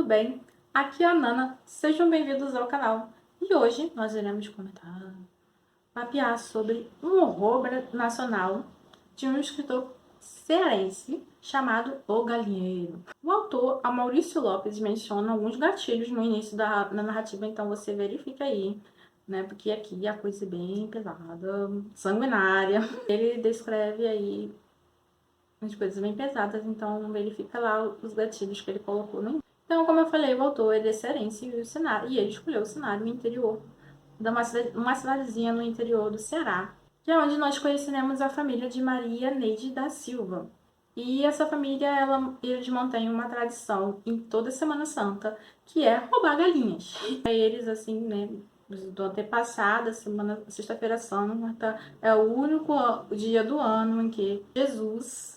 bem? Aqui é a Nana, sejam bem-vindos ao canal. E hoje nós iremos comentar, papear sobre um horror nacional de um escritor cearense chamado O Galinheiro. O autor, Maurício Lopes, menciona alguns gatilhos no início da narrativa, então você verifica aí, né? Porque aqui a coisa é bem pesada, sanguinária. Ele descreve aí as coisas bem pesadas, então verifica lá os gatilhos que ele colocou no. Então, como eu falei, o autor é de cearense e ele escolheu o cenário no interior de uma cidadezinha no interior do Ceará, que é onde nós conheceremos a família de Maria Neide da Silva. E essa família, eles mantêm uma tradição em toda Semana Santa, que é roubar galinhas. Eles, assim, né, do antepassado, sexta-feira santa, é o único dia do ano em que Jesus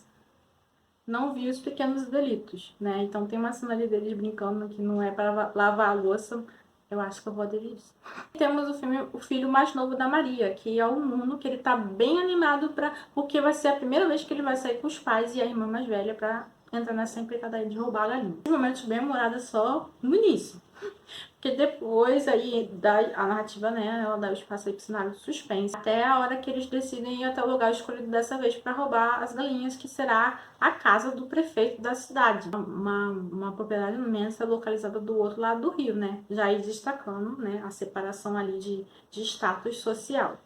não viu os pequenos delitos, né? Então tem uma cena ali deles brincando que não é para lavar a louça. Eu acho que eu vou aderir isso. Temos o filho mais novo da Maria, que é o Nuno, que ele tá bem animado porque vai ser a primeira vez que ele vai sair com os pais e a irmã mais velha para entrar nessa empreitada de roubar a galinha. Os momentos bem humorados só no início. Porque depois aí a narrativa, né, ela dá o espaço aí pro cenário de suspense. Até a hora que eles decidem ir até o lugar escolhido dessa vez para roubar as galinhas, que será a casa do prefeito da cidade. Uma propriedade imensa localizada do outro lado do rio, né? Já aí destacando, né, a separação ali de status social.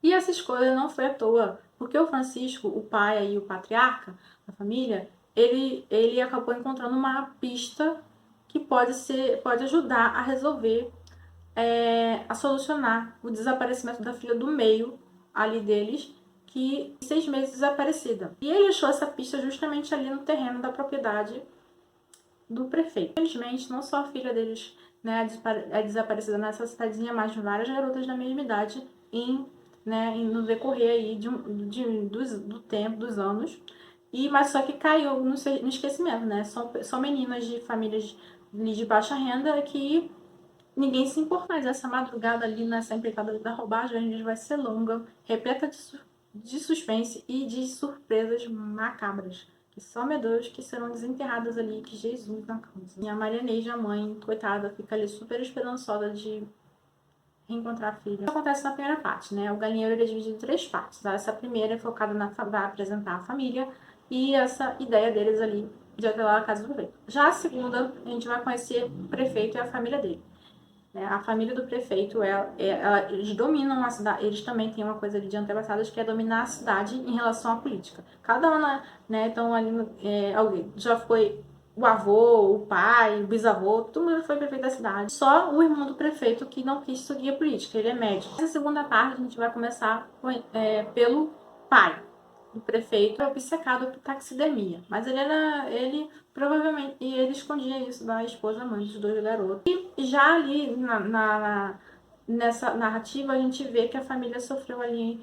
E essa escolha não foi à toa, porque o Francisco, o pai aí, o patriarca da família, ele acabou encontrando uma pista que pode ajudar a resolver, a solucionar o desaparecimento da filha do meio ali deles, que 6 meses desaparecida. E ele achou essa pista justamente ali no terreno da propriedade do prefeito. Infelizmente, não só a filha deles, né, é desaparecida nessa cidadezinha, mas várias garotas da mesma idade no decorrer aí do tempo, dos anos. Mas só que caiu no esquecimento, né? São meninas de famílias de baixa renda que ninguém se importa. Mas essa madrugada ali nessa empreitada da roubagem vai ser longa, repleta de suspense e de surpresas macabras. Que só, meu Deus, que serão desenterradas ali, que Jesus na causa. E a Maria Neide, a mãe, coitada, fica ali super esperançosa de reencontrar a filha. Isso acontece na primeira parte, né? O galinheiro é dividido em 3 partes. Essa primeira é focada vai apresentar a família e essa ideia deles ali de até lá a casa do prefeito. Já a segunda, a gente vai conhecer o prefeito e a família dele. A família do prefeito, eles dominam a cidade, eles também têm uma coisa ali de antepassados que é dominar a cidade em relação à política. Cada uma, né, então ali, alguém já foi o avô, o pai, o bisavô, todo mundo foi prefeito da cidade. Só o irmão do prefeito que não quis seguir a política, ele é médico. Nessa segunda parte, a gente vai começar pelo pai do prefeito, é obcecado por taxidermia. Mas ele provavelmente, e ele escondia isso da esposa mãe dos 2 garotos. E já ali nessa narrativa, a gente vê que a família sofreu ali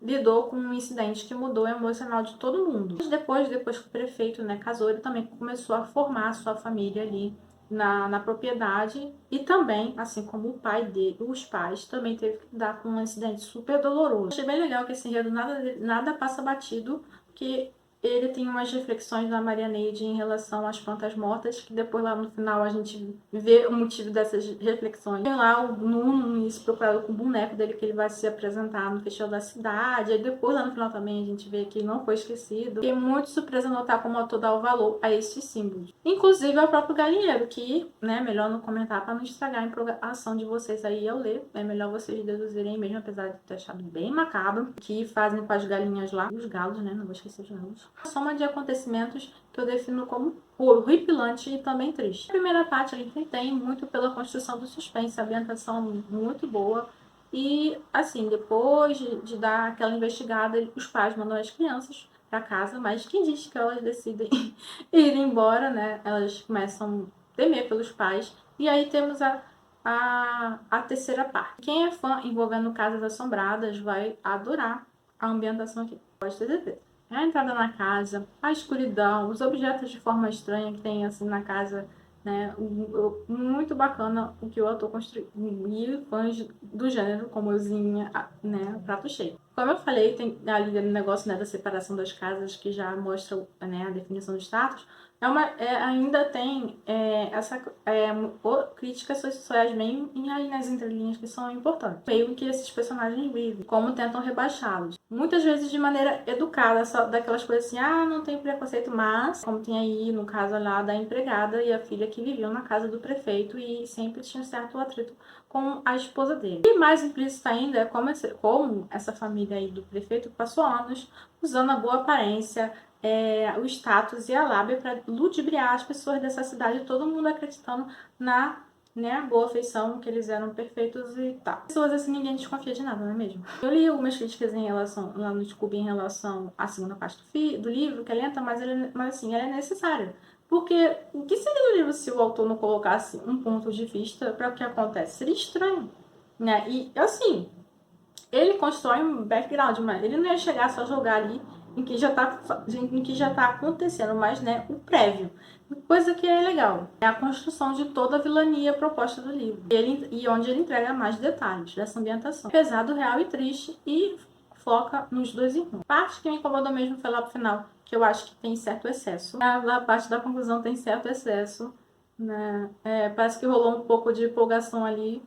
lidou com um incidente que mudou o emocional de todo mundo. Depois que o prefeito, né, casou, ele também começou a formar a sua família ali na propriedade e também, assim como o pai dele, os pais, também teve que lidar com um incidente super doloroso. Achei bem legal que esse enredo nada passa batido, que ele tem umas reflexões da Maria Neide em relação às plantas mortas, que depois lá no final a gente vê o motivo dessas reflexões. Tem lá o Nuno se procurado com o boneco dele que ele vai se apresentar no festival da cidade, e depois lá no final também a gente vê que não foi esquecido. Fiquei muito surpresa notar como o autor dá o valor a estes símbolos. Inclusive ao próprio galinheiro, que, né, melhor não comentar para não estragar a empolgação de vocês aí ao ler. É melhor vocês deduzirem mesmo, apesar de ter achado bem macabro, que fazem com as galinhas lá, os galos, né, não vou esquecer os galos. A soma de acontecimentos que eu defino como horripilante e também triste. A primeira parte a gente tem muito pela construção do suspense, a ambientação muito boa. E, assim, depois de dar aquela investigada, os pais mandam as crianças para casa, mas quem diz que elas decidem ir embora, né? Elas começam a temer pelos pais. E aí temos a terceira parte. Quem é fã envolvendo Casas Assombradas vai adorar a ambientação aqui. Pode ter certeza. A entrada na casa, a escuridão, os objetos de forma estranha que tem assim na casa, né? Muito bacana o que o autor construiu. E fãs do gênero, como euzinha, né? Prato cheio. Como eu falei, tem ali no negócio, né, da separação das casas que já mostra, né, a definição de status. Ainda tem críticas sociais bem aí nas entrelinhas que são importantes. Meio que esses personagens vivem, como tentam rebaixá-los. Muitas vezes de maneira educada, só daquelas coisas assim, não tem preconceito, mas, como tem aí no caso lá da empregada e a filha que viviam na casa do prefeito e sempre tinha certo atrito com a esposa dele. E mais implícito ainda é como essa família aí do prefeito passou anos usando a boa aparência, o status e a lábia para ludibriar as pessoas dessa cidade, todo mundo acreditando na boa feição, que eles eram perfeitos e tal. Pessoas assim, ninguém desconfia de nada, não é mesmo? Eu li algumas críticas em relação, lá no Scooby, em relação à segunda parte do livro, que é lenta, mas assim, ela é necessária. Porque o que seria do livro se o autor não colocasse um ponto de vista para o que acontece? Seria estranho, né? E assim, ele constrói um background, mas ele não ia chegar só jogar ali em que já tá acontecendo, mas né, o prévio. Coisa que é legal. É a construção de toda a vilania proposta do livro. E onde ele entrega mais detalhes dessa ambientação. Pesado, real e triste, e foca nos dois irmãos. Parte que me incomodou mesmo foi lá pro final, que eu acho que tem certo excesso. A parte da conclusão tem certo excesso. Né? Parece que rolou um pouco de empolgação ali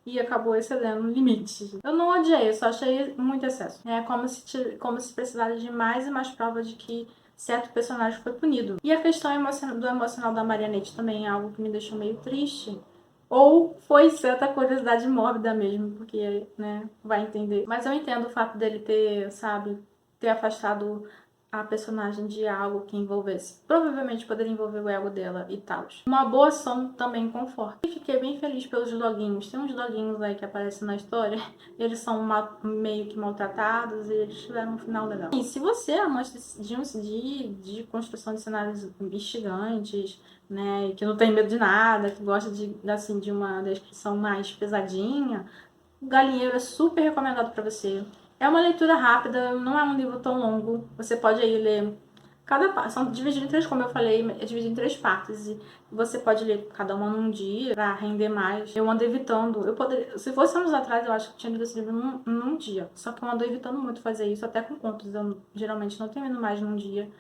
e acabou excedendo o limite. Eu não odiei, eu só achei muito excesso. É como se precisasse de mais e mais prova de que certo personagem foi punido. E a questão do emocional da Marianette também é algo que me deixou meio triste. Ou foi certa curiosidade mórbida mesmo, porque, né, vai entender. Mas eu entendo o fato dele ter, sabe, ter afastado a personagem de algo que envolvesse. Provavelmente poderia envolver o ego dela e tal. Uma boa ação também conforta. E fiquei bem feliz pelos doguinhos. Tem uns doguinhos aí que aparecem na história. Eles são meio que maltratados e eles tiveram um final legal. E se você é amante de construção de cenários instigantes, né, que não tem medo de nada, que gosta de uma descrição mais pesadinha, o Galinheiro é super recomendado para você. É uma leitura rápida, não é um livro tão longo. Você pode aí ler cada parte. São divididos em três, como eu falei, é dividido em três partes. E você pode ler cada uma num dia para render mais. Eu ando evitando. Se fosse anos atrás, eu acho que tinha lido esse livro num dia. Só que eu ando evitando muito fazer isso, até com contos. Eu geralmente não termino mais num dia.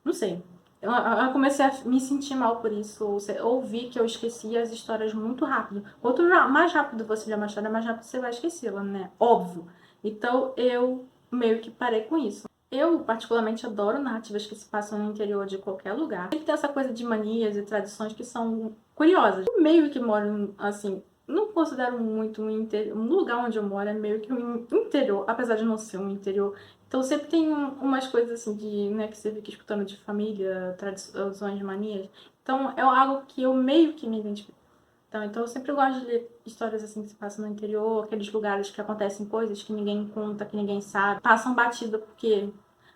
Não sei. Eu comecei a me sentir mal por isso. Ou vi que eu esquecia as histórias muito rápido. Quanto mais rápido você lê uma história, mais rápido você vai esquecê-la, né? Óbvio. Então eu meio que parei com isso. Eu, particularmente, adoro narrativas que se passam no interior de qualquer lugar. Tem que ter essa coisa de manias e tradições que são curiosas. Eu meio que moro, assim, não considero muito um lugar onde eu moro é meio que um interior, apesar de não ser um interior. Então sempre tem umas coisas assim né, que você fica escutando de família, tradições, manias. Então é algo que eu meio que me identifico. Então eu sempre gosto de ler histórias assim que se passam no interior, aqueles lugares que acontecem coisas que ninguém conta, que ninguém sabe. Passam batida porque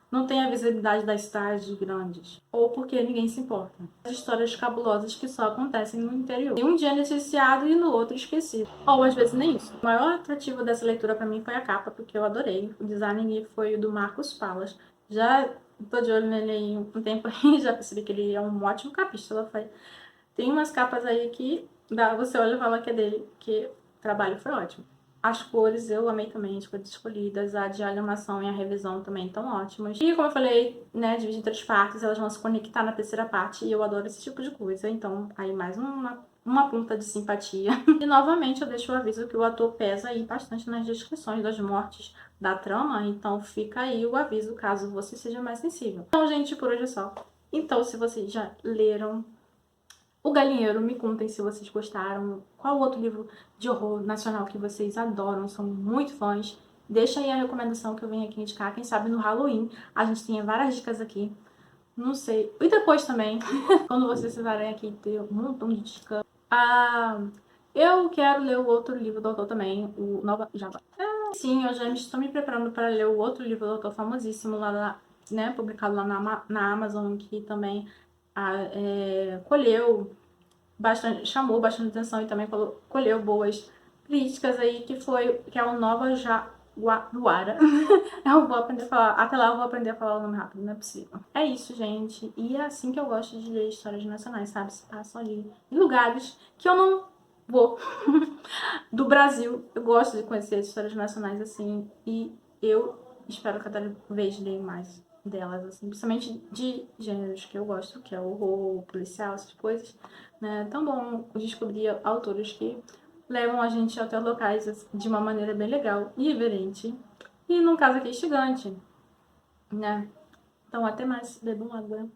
não tem a visibilidade das cidades grandes, ou porque ninguém se importa. As histórias cabulosas que só acontecem no interior. E um dia noticiado e no outro esquecido. Ou às vezes nem isso. O maior atrativo dessa leitura pra mim foi a capa, porque eu adorei. O design foi o do Marcos Palas. Já tô de olho nele aí um tempo aí, já percebi que ele é um ótimo capista. Tem umas capas aí que você olha e fala que é dele, que o trabalho foi ótimo. As cores eu amei também, as cores escolhidas, a de animação e a revisão também estão ótimas. E como eu falei, né, divide em três partes, elas vão se conectar na terceira parte e eu adoro esse tipo de coisa. Então, aí mais uma ponta de simpatia. E novamente eu deixo o aviso que o ator pesa aí bastante nas descrições das mortes da trama, então fica aí o aviso caso você seja mais sensível. Então, gente, por hoje é só. Então, se vocês já leram O Galinheiro, me contem se vocês gostaram. Qual outro livro de horror nacional que vocês adoram, são muito fãs. Deixa aí a recomendação que eu venho aqui indicar. Quem sabe no Halloween a gente tem várias dicas aqui. Não sei. E depois também, quando vocês estiverem aqui, ter um montão de dicas. Eu quero ler o outro livro do autor também, o Nova Java. Sim, eu já estou me preparando para ler o outro livro do autor famosíssimo lá, né, publicado lá na Amazon, que também colheu bastante, chamou bastante atenção e também colheu boas críticas aí, que é o Nova Jaguara. Eu vou aprender a falar, até lá eu vou aprender a falar o nome rápido, não é possível. É isso, gente, e é assim que eu gosto de ler histórias nacionais, sabe? Se passam ali em lugares que eu não vou. Do Brasil, eu gosto de conhecer as histórias nacionais assim, e eu espero cada vez ler mais. delas, assim, principalmente de gêneros que eu gosto, que é o horror, o policial, essas coisas, né? É tão bom descobrir autores que levam a gente até locais assim, de uma maneira bem legal e reverente. E no caso aqui, instigante, né? Então, até mais. Bebam água.